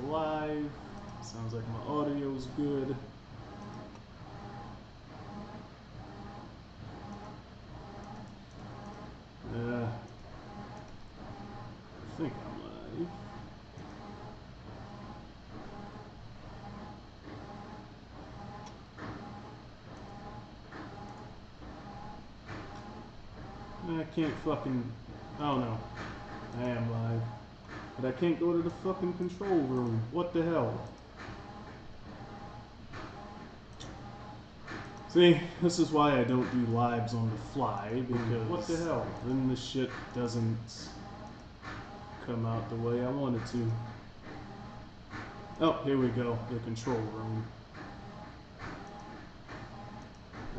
alive. Sounds like my audio's good. I think I'm live. I can't fucking... Oh no. I am live. But I can't go to the fucking control room. What the hell? See, this is why I don't do lives on the fly, because what the hell? Then the shit doesn't come out the way I want it to. Oh, here we go, the control room.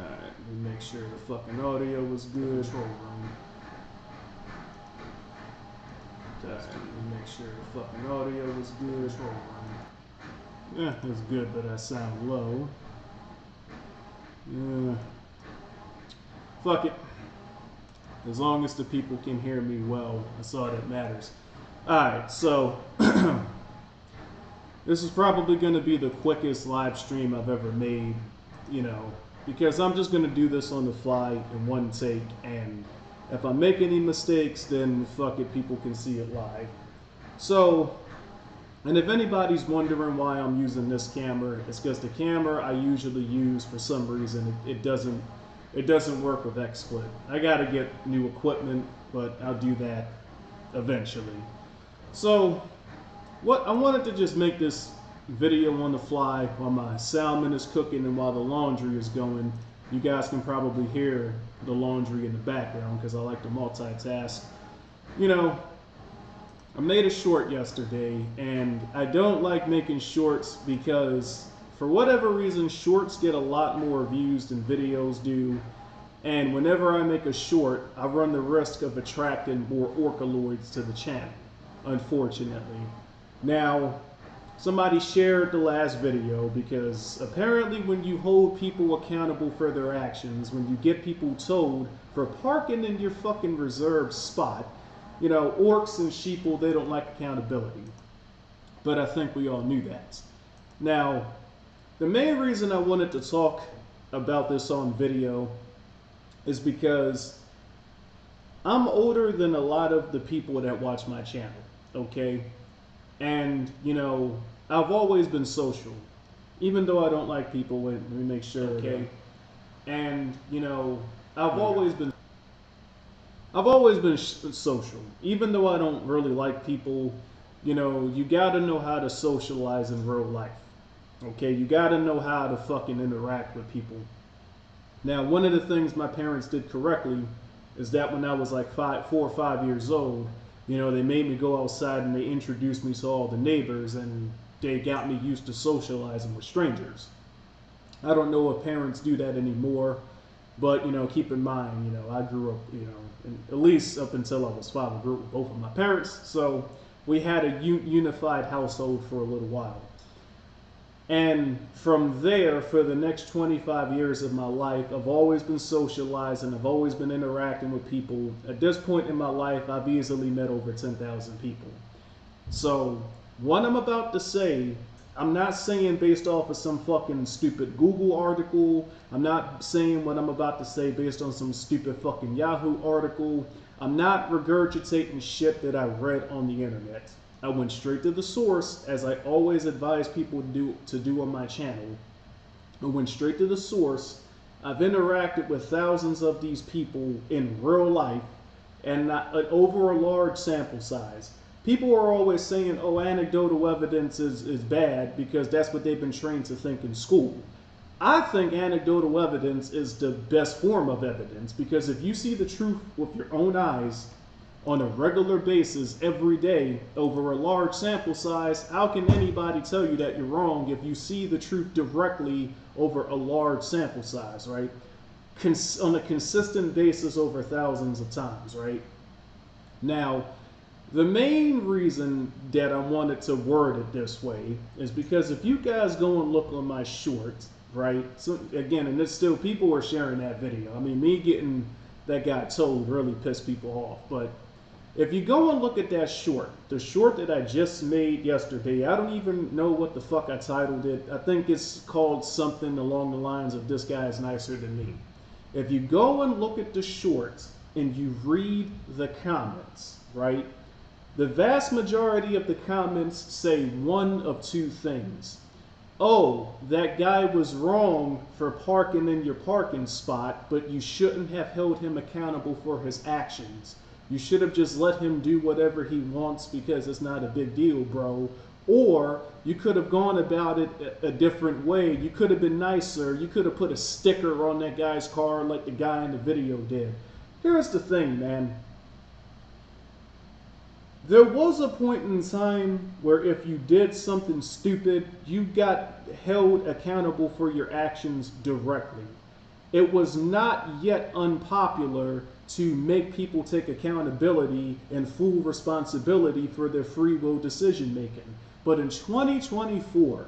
Alright, let me make sure the fucking audio was good. Control room. Alright, let me make sure the fucking audio was good. Control room. Yeah, that's good, but I sound low. Yeah. Fuck it. As long as the people can hear me well, that's all that matters. Alright, so this is probably going to be the quickest live stream I've ever made, you know, because I'm just going to do this on the fly in one take, and if I make any mistakes, then fuck it, people can see it live. So, and if anybody's wondering why I'm using this camera, it's because the camera I usually use, for some reason, it doesn't work with XSplit. I gotta get new equipment, but I'll do that eventually. So, what I wanted to just make this video on the fly while my salmon is cooking and while the laundry is going. You guys can probably hear the laundry in the background because I like to multitask. You know, I made a short yesterday, and I don't like making shorts because for whatever reason shorts get a lot more views than videos do, and whenever I make a short I run the risk of attracting more Orcaloids to the channel, unfortunately. Now, somebody shared the last video because apparently when you hold people accountable for their actions, when you get people towed for parking in your fucking reserved spot, you know, orcs and sheeple, they don't like accountability. But I think we all knew that. Now, the main reason I wanted to talk about this on video is because I'm older than a lot of the people that watch my channel, okay? And, you know, I've always been social. Even though I don't like people, wait, let me make sure, okay? And, you know, I've always been social. Even though I don't really like people, you know, you gotta know how to socialize in real life. Okay, you gotta know how to fucking interact with people. Now, one of the things my parents did correctly is that when I was like 4 or 5 years old, you know, they made me go outside and they introduced me to all the neighbors, and they got me used to socializing with strangers. I don't know if parents do that anymore. But, you know, keep in mind, you know, I grew up, you know, at least up until I was 5, I grew up with both of my parents. So we had a unified household for a little while. And from there, for the next 25 years of my life, I've always been socializing. I've always been interacting with people. At this point in my life, I've easily met over 10,000 people. So what I'm about to say, I'm not saying based off of some fucking stupid Google article. I'm not saying what I'm about to say based on some stupid fucking Yahoo article. I'm not regurgitating shit that I read on the internet. I went straight to the source, as I always advise people to do on my channel. I went straight to the source. I've interacted with thousands of these people in real life, and not over a large sample size. People are always saying, oh, anecdotal evidence is bad because that's what they've been trained to think in school. I think anecdotal evidence is the best form of evidence, because if you see the truth with your own eyes on a regular basis every day over a large sample size, how can anybody tell you that you're wrong if you see the truth directly over a large sample size, right? On a consistent basis over thousands of times, right? Now, the main reason that I wanted to word it this way is because if you guys go and look on my shorts, right? So again, and it's still, people were sharing that video. I mean, me getting that guy told really pissed people off. But If you go and look at that short, the short that I just made yesterday, I don't even know what the fuck I titled it. I think it's called something along the lines of "This Guy is Nicer Than Me." If you go and look at the short and you read the comments, right? The vast majority of the comments say one of two things. Oh, that guy was wrong for parking in your parking spot, but you shouldn't have held him accountable for his actions. You should have just let him do whatever he wants because it's not a big deal, bro. Or you could have gone about it a different way. You could have been nicer. You could have put a sticker on that guy's car like the guy in the video did. Here's the thing, man. There was a point in time where if you did something stupid, you got held accountable for your actions directly. It was not yet unpopular to make people take accountability and full responsibility for their free will decision making. But in 2024,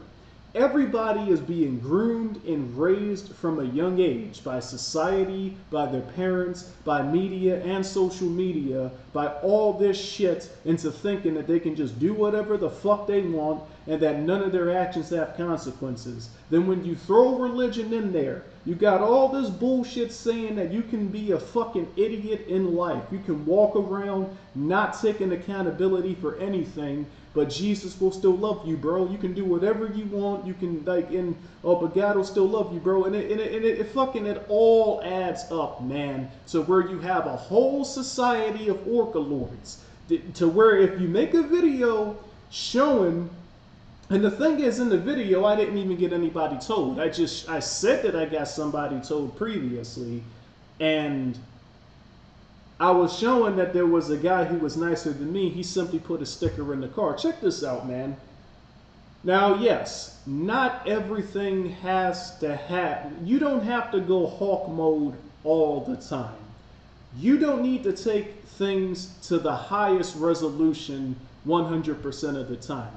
everybody is being groomed and raised from a young age by society, by their parents, by media and social media, by all this shit into thinking that they can just do whatever the fuck they want and that none of their actions have consequences. Then when you throw religion in there, you got all this bullshit saying that you can be a fucking idiot in life. You can walk around not taking accountability for anything, but Jesus will still love you, bro. You can do whatever you want. You can but God will still love you, bro. And it all adds up, man. So where you have a whole society of Orcaloids, to where if you make a video showing. And the thing is, in the video, I didn't even get anybody told. I said that I got somebody told previously, and I was showing that there was a guy who was nicer than me. He simply put a sticker in the car. Check this out, man. Now, yes, not everything has to happen. You don't have to go hawk mode all the time. You don't need to take things to the highest resolution 100% of the time.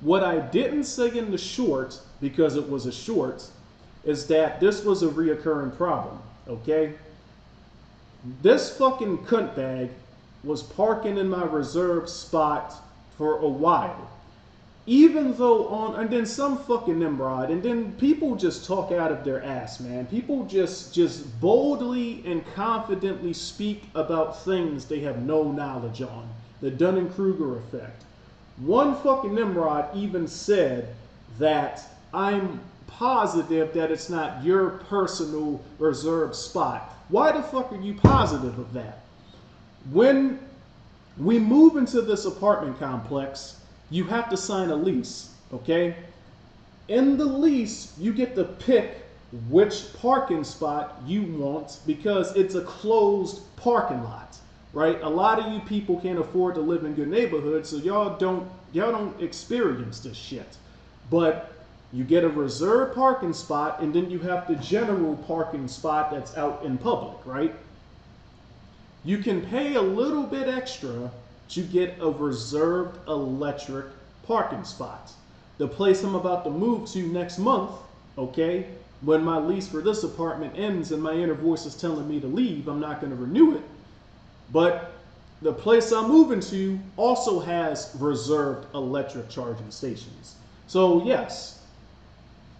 What I didn't say in the short, because it was a short, is that this was a reoccurring problem, okay? This fucking cunt bag was parking in my reserved spot for a while. Even though and then some fucking Nimrod, and then people just talk out of their ass, man. People just boldly and confidently speak about things they have no knowledge on. The Dunning-Kruger effect. One fucking Nimrod even said that I'm positive that it's not your personal reserved spot. Why the fuck are you positive of that? When we move into this apartment complex, you have to sign a lease, okay? In the lease, you get to pick which parking spot you want because it's a closed parking lot. Right? A lot of you people can't afford to live in good neighborhoods, so y'all don't experience this shit. But you get a reserved parking spot, and then you have the general parking spot that's out in public, right? You can pay a little bit extra to get a reserved electric parking spot. The place I'm about to move to next month, okay, when my lease for this apartment ends and my inner voice is telling me to leave, I'm not going to renew it. But the place I'm moving to also has reserved electric charging stations. So yes,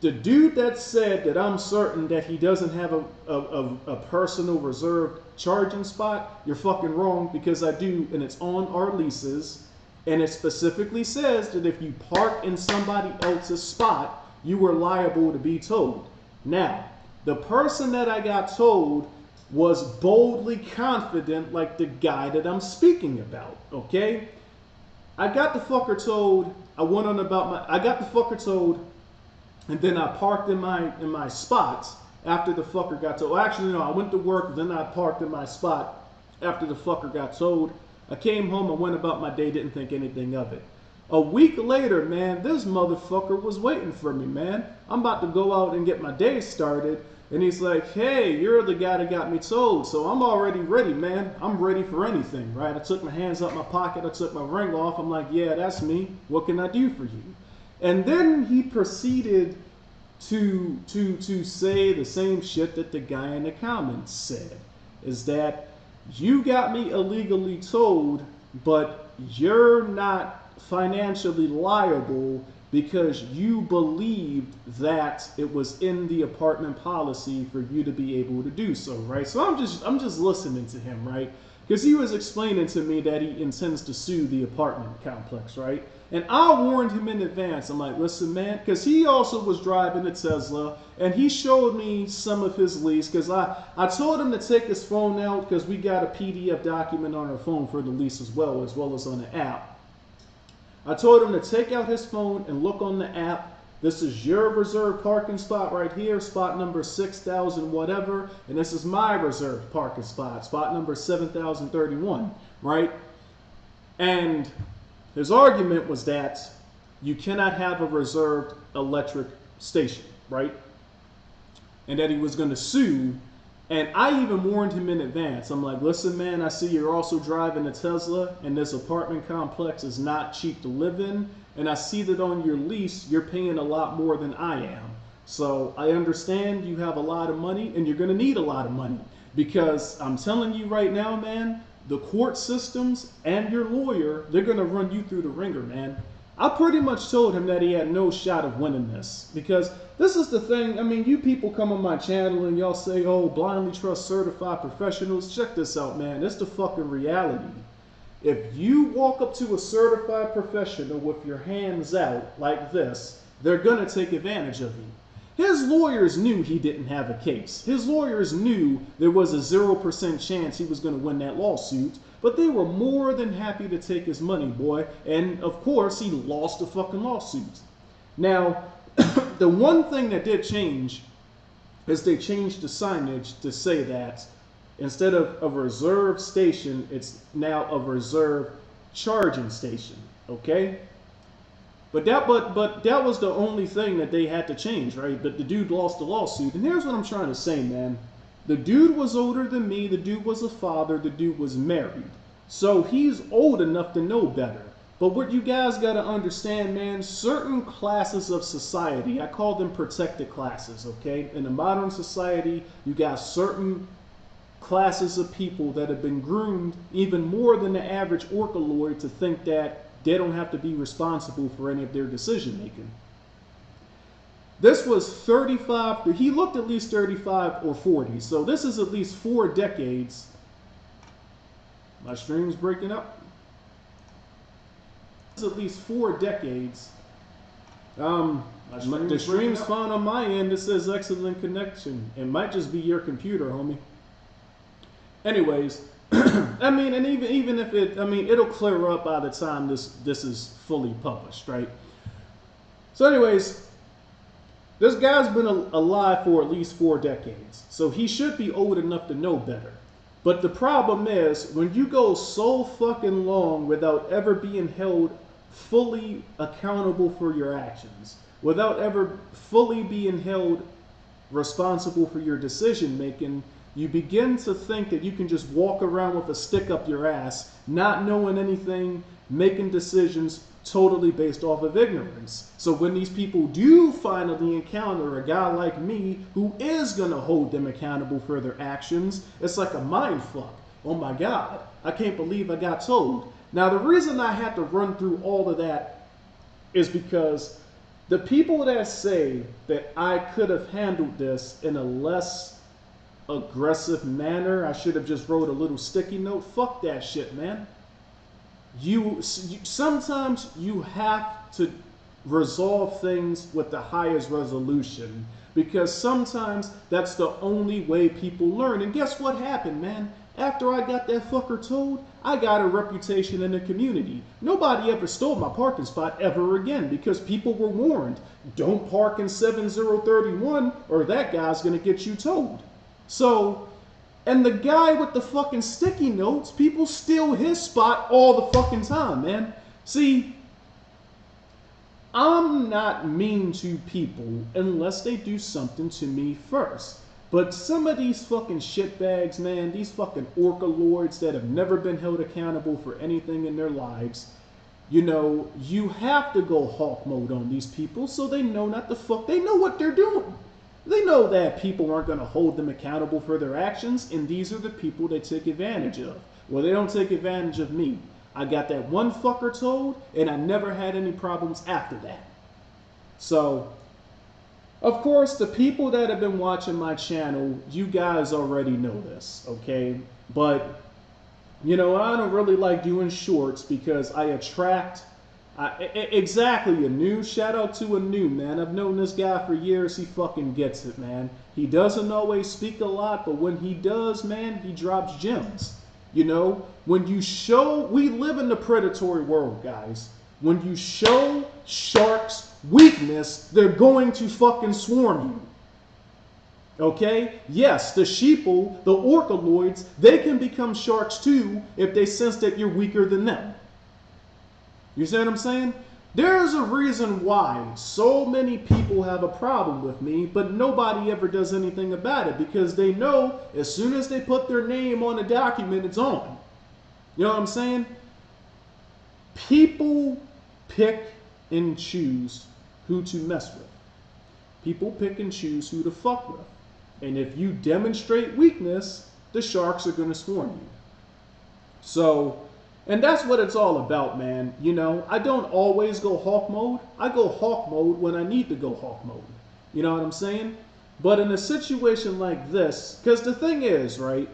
the dude that said that I'm certain that he doesn't have a personal reserved charging spot, you're fucking wrong, because I do, and it's on our leases, and it specifically says that if you park in somebody else's spot, you are liable to be towed. Now, the person that I got towed was boldly confident like the guy that I'm speaking about, okay? I got the fucker towed, I got the fucker towed, and then I parked in my spots after the fucker got towed. Actually, no, I went to work, then I parked in my spot after the fucker got towed. I came home, I went about my day, didn't think anything of it. A week later, man, this motherfucker was waiting for me, man. I'm about to go out and get my day started. And he's like, hey, you're the guy that got me towed. So I'm already ready, man. I'm ready for anything, right? I took my hands out my pocket. I took my ring off. I'm like, yeah, that's me. What can I do for you? And then he proceeded to say the same shit that the guy in the comments said. Is that you got me illegally towed but you're not financially liable because you believed that it was in the apartment policy for you to be able to do so, right? So I'm just listening to him, right? Because he was explaining to me that he intends to sue the apartment complex, right? And I warned him in advance. I'm like, listen, man, because he also was driving a Tesla, and he showed me some of his lease, because I told him to take his phone out, because we got a PDF document on our phone for the lease as well as on the app. I told him to take out his phone and look on the app. This is your reserved parking spot right here, spot number 6,000 whatever, and this is my reserved parking spot, spot number 7,031, right? And his argument was that you cannot have a reserved electric station, right? And that he was going to sue. And I even warned him in advance. I'm like, listen, man, I see you're also driving a Tesla, and this apartment complex is not cheap to live in. And I see that on your lease, you're paying a lot more than I am. So I understand you have a lot of money, and you're going to need a lot of money. Because I'm telling you right now, man, the court systems and your lawyer, they're going to run you through the ringer, man. I pretty much told him that he had no shot of winning this, because this is the thing. I mean, you people come on my channel and y'all say, oh, blindly trust certified professionals. Check this out, man. It's the fucking reality. If you walk up to a certified professional with your hands out like this, they're going to take advantage of you. His lawyers knew he didn't have a case. His lawyers knew there was a 0% chance he was going to win that lawsuit, but they were more than happy to take his money, boy. And of course, he lost the fucking lawsuit. Now, the one thing that did change is they changed the signage to say that instead of a reserved station, it's now a reserved charging station, okay? But that was the only thing that they had to change, right? But the dude lost the lawsuit. And here's what I'm trying to say, man. The dude was older than me. The dude was a father. The dude was married. So he's old enough to know better. But what you guys got to understand, man, certain classes of society, I call them protected classes, okay? In a modern society, you got certain classes of people that have been groomed even more than the average Orcaloid to think that they don't have to be responsible for any of their decision making. This was 35, he looked at least 35 or 40. So this is at least 4 decades. My stream's breaking up. This is at least 4 decades. The stream's fine on my end. It says excellent connection. It might just be your computer, homie. Anyways, I mean, and even if it, I mean, it'll clear up by the time this is fully published, right? So anyways, this guy's been alive for at least 4 decades. So he should be old enough to know better. But the problem is, when you go so fucking long without ever being held fully accountable for your actions, without ever fully being held responsible for your decision making, you begin to think that you can just walk around with a stick up your ass, not knowing anything, making decisions totally based off of ignorance. So when these people do finally encounter a guy like me who is going to hold them accountable for their actions, it's like a mind fuck. Oh my God, I can't believe I got told. Now the reason I had to run through all of that is because the people that say that I could have handled this in a less aggressive manner, I should have just wrote a little sticky note, fuck that shit, man. Sometimes you have to resolve things with the highest resolution, because sometimes that's the only way people learn. And guess what happened, man? After I got that fucker told, I got a reputation in the community. Nobody ever stole my parking spot ever again, because people were warned, don't park in 7031 or that guy's gonna get you towed. So, and the guy with the fucking sticky notes, people steal his spot all the fucking time, man. See, I'm not mean to people unless they do something to me first. But some of these fucking shitbags, man, these fucking Orcaloids that have never been held accountable for anything in their lives, you know, you have to go hawk mode on these people so they know not the fuck, they know what they're doing. They know that people aren't going to hold them accountable for their actions, and these are the people they take advantage of. Well, they don't take advantage of me. I got that one fucker told, and I never had any problems after that. So, of course, the people that have been watching my channel, you guys already know this, okay? But, you know, I don't really like doing shorts because I attract... exactly, Anu. Shout out to Anu, man. I've known this guy for years. He fucking gets it, man. He doesn't always speak a lot, but when he does, man, he drops gems. You know, when you show... We live in the predatory world, guys. When you show sharks weakness, they're going to fucking swarm you. Okay? Yes, the sheeple, the orcaloids, they can become sharks too if they sense that you're weaker than them. You see what I'm saying? There's a reason why so many people have a problem with me, but nobody ever does anything about it because they know as soon as they put their name on a document, it's on. You know what I'm saying? People pick and choose who to mess with. People pick and choose who to fuck with. And if you demonstrate weakness, the sharks are going to swarm you. So... and that's what it's all about, man. You know, I don't always go hawk mode. I go hawk mode when I need to go hawk mode. You know what I'm saying? But in a situation like this, because the thing is, right,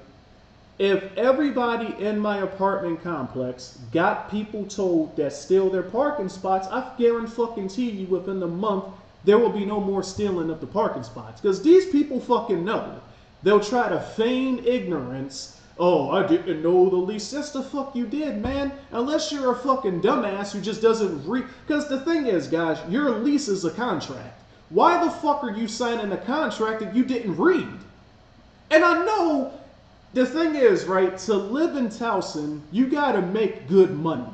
if everybody in my apartment complex got people told that steal their parking spots, I guarantee you within the month, there will be no more stealing of the parking spots. Because these people fucking know. They'll try to feign ignorance. Oh, I didn't know the lease. That's the fuck you did, man. Unless you're a fucking dumbass who just doesn't read. Because the thing is, guys, your lease is a contract. Why the fuck are you signing a contract that you didn't read? And I know, the thing is, right, to live in Towson, you gotta make good money.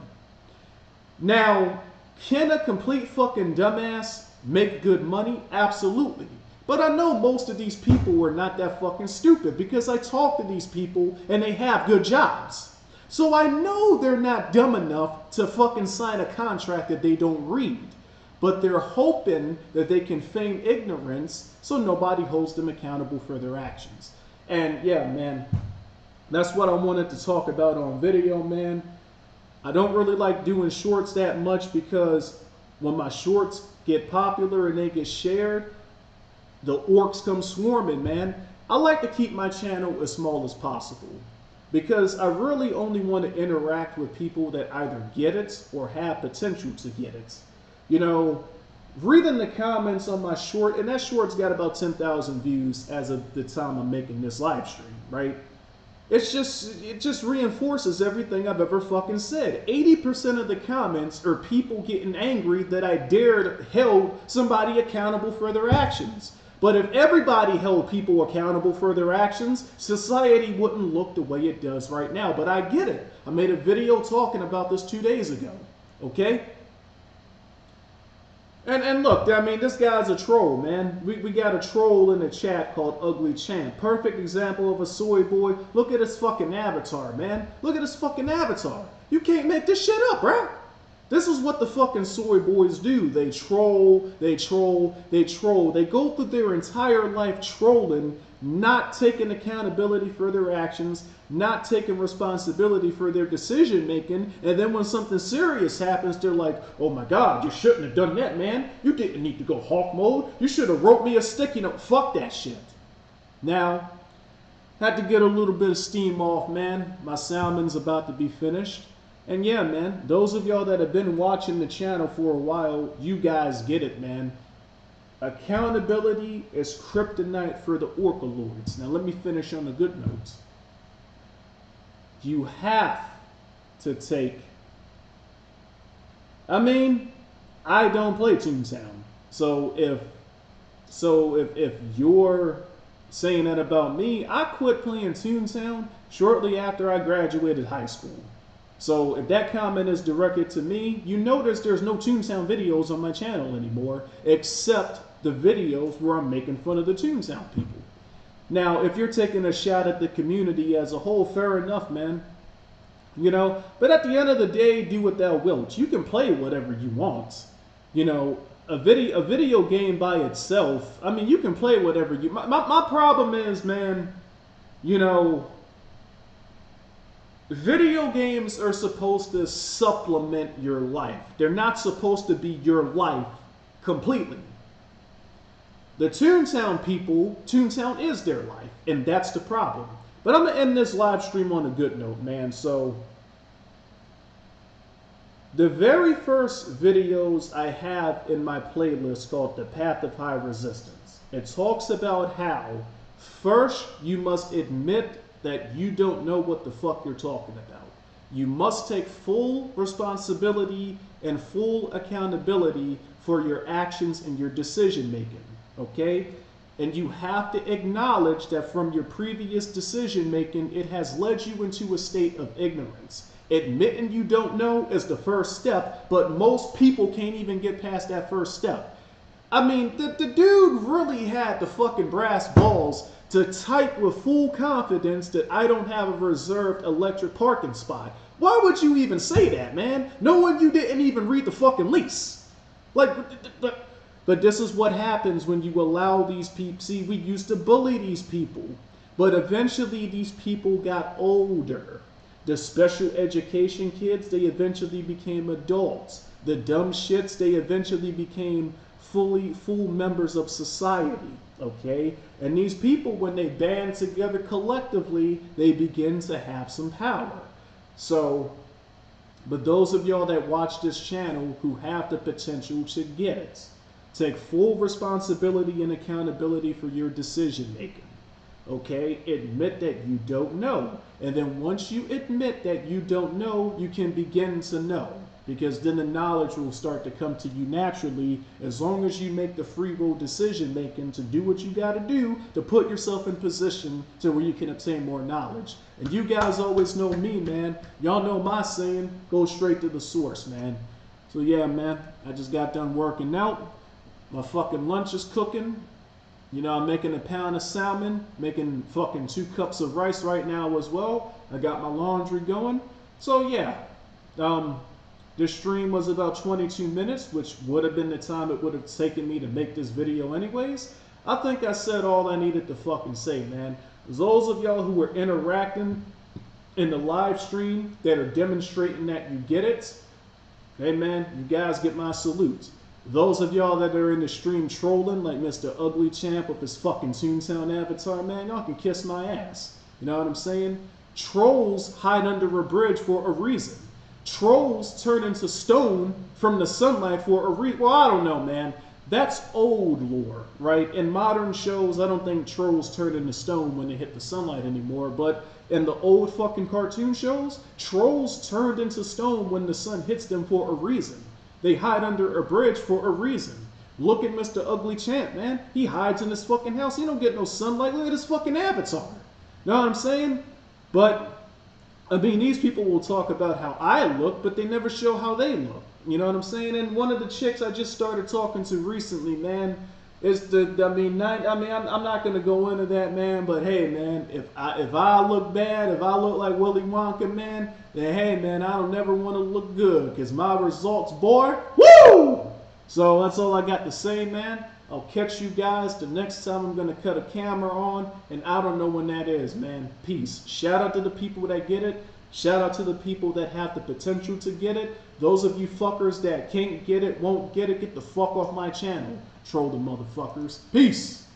Now, can a complete fucking dumbass make good money? Absolutely. But I know most of these people are not that fucking stupid because I talk to these people and they have good jobs. So I know they're not dumb enough to fucking sign a contract that they don't read. But they're hoping that they can feign ignorance so nobody holds them accountable for their actions. And yeah, man, that's what I wanted to talk about on video, man. I don't really like doing shorts that much because when my shorts get popular and they get shared, the orcs come swarming, man. I like to keep my channel as small as possible because I really only want to interact with people that either get it or have potential to get it. You know, reading the comments on my short, and that short's got about 10,000 views as of the time I'm making this live stream, right? It just reinforces everything I've ever fucking said. 80% of the comments are people getting angry that I held somebody accountable for their actions. But if everybody held people accountable for their actions, society wouldn't look the way it does right now. But I get it. I made a video talking about this 2 days ago. Okay? And look, I mean, this guy's a troll, man. We got a troll in the chat called Ugly Champ. Perfect example of a soy boy. Look at his fucking avatar, man. Look at his fucking avatar. You can't make this shit up, bro. This is what the fucking soy boys do. They troll, they troll, they troll. They go through their entire life trolling, not taking accountability for their actions, not taking responsibility for their decision making, and then when something serious happens, they're like, oh my God, you shouldn't have done that, man. You didn't need to go hawk mode. You should have wrote me a sticky note. Fuck that shit. Now, had to get a little bit of steam off, man. My salmon's about to be finished. And yeah, man, those of y'all that have been watching the channel for a while, you guys get it, man. Accountability is kryptonite for the Orcaloids. Now let me finish on a good note. You have to take... I mean, I don't play Toontown. So if you're saying that about me, I quit playing Toontown shortly after I graduated high school. So if that comment is directed to me, you notice there's no Toontown videos on my channel anymore, except the videos where I'm making fun of the Toontown people. Now, if you're taking a shot at the community as a whole, fair enough, man. You know, but at the end of the day, do what thou wilt. You can play whatever you want. You know, a video game by itself, I mean, you can play whatever you... My problem is, man, you know... Video games are supposed to supplement your life. They're not supposed to be your life completely. The Toontown people, Toontown is their life, and that's the problem. But I'm going to end this live stream on a good note, man. So, the very first videos I have in my playlist called The Path of High Resistance, it talks about how first you must admit that you don't know what the fuck you're talking about. You must take full responsibility and full accountability for your actions and your decision making, okay? And you have to acknowledge that from your previous decision making, it has led you into a state of ignorance. Admitting you don't know is the first step, but most people can't even get past that first step. I mean, the dude really had the fucking brass balls to type with full confidence that I don't have a reserved electric parking spot. Why would you even say that, man? Knowing you didn't even read the fucking lease. Like, but this is what happens when you allow these people. See, we used to bully these people, but eventually these people got older. The special education kids, they eventually became adults. The dumb shits, they eventually became full members of society, okay? And these people, when they band together collectively, they begin to have some power. So, but those of y'all that watch this channel who have the potential to get it, take full responsibility and accountability for your decision making. Okay, admit that you don't know. And then once you admit that you don't know, you can begin to know. Because then the knowledge will start to come to you naturally, as long as you make the free will decision making to do what you got to do to put yourself in position to where you can obtain more knowledge. And you guys always know me, man. Y'all know my saying, go straight to the source, man. So yeah, man, I just got done working out. My fucking lunch is cooking. You know, I'm making a pound of salmon, making fucking 2 cups of rice right now as well. I got my laundry going. So yeah, this stream was about 22 minutes, which would have been the time it would have taken me to make this video anyways. I think I said all I needed to fucking say, man. Those of y'all who are interacting in the live stream that are demonstrating that you get it, hey man, you guys get my salute. Those of y'all that are in the stream trolling, like Mr. Ugly Champ with his fucking Toontown avatar, man, y'all can kiss my ass. You know what I'm saying? Trolls hide under a bridge for a reason. Trolls turn into stone from the sunlight for a reason. Well, I don't know, man. That's old lore, right? In modern shows, I don't think trolls turn into stone when they hit the sunlight anymore. But in the old fucking cartoon shows, trolls turned into stone when the sun hits them for a reason. They hide under a bridge for a reason. Look at Mr. Ugly Champ, man. He hides in his fucking house. He don't get no sunlight. Look at his fucking avatar. Know what I'm saying? But, I mean, these people will talk about how I look, but they never show how they look. You know what I'm saying? And one of the chicks I just started talking to recently, man, is I'm not gonna go into that, man. But hey, man, if I look bad, if I look like Willy Wonka, man, then hey, man, I don't never want to look good, because my results, boy, woo! So that's all I got to say, man. I'll catch you guys the next time I'm gonna cut a camera on, and I don't know when that is, man. Peace. Shout out to the people that get it. Shout out to the people that have the potential to get it. Those of you fuckers that can't get it, won't get it, get the fuck off my channel. Troll the motherfuckers. Peace.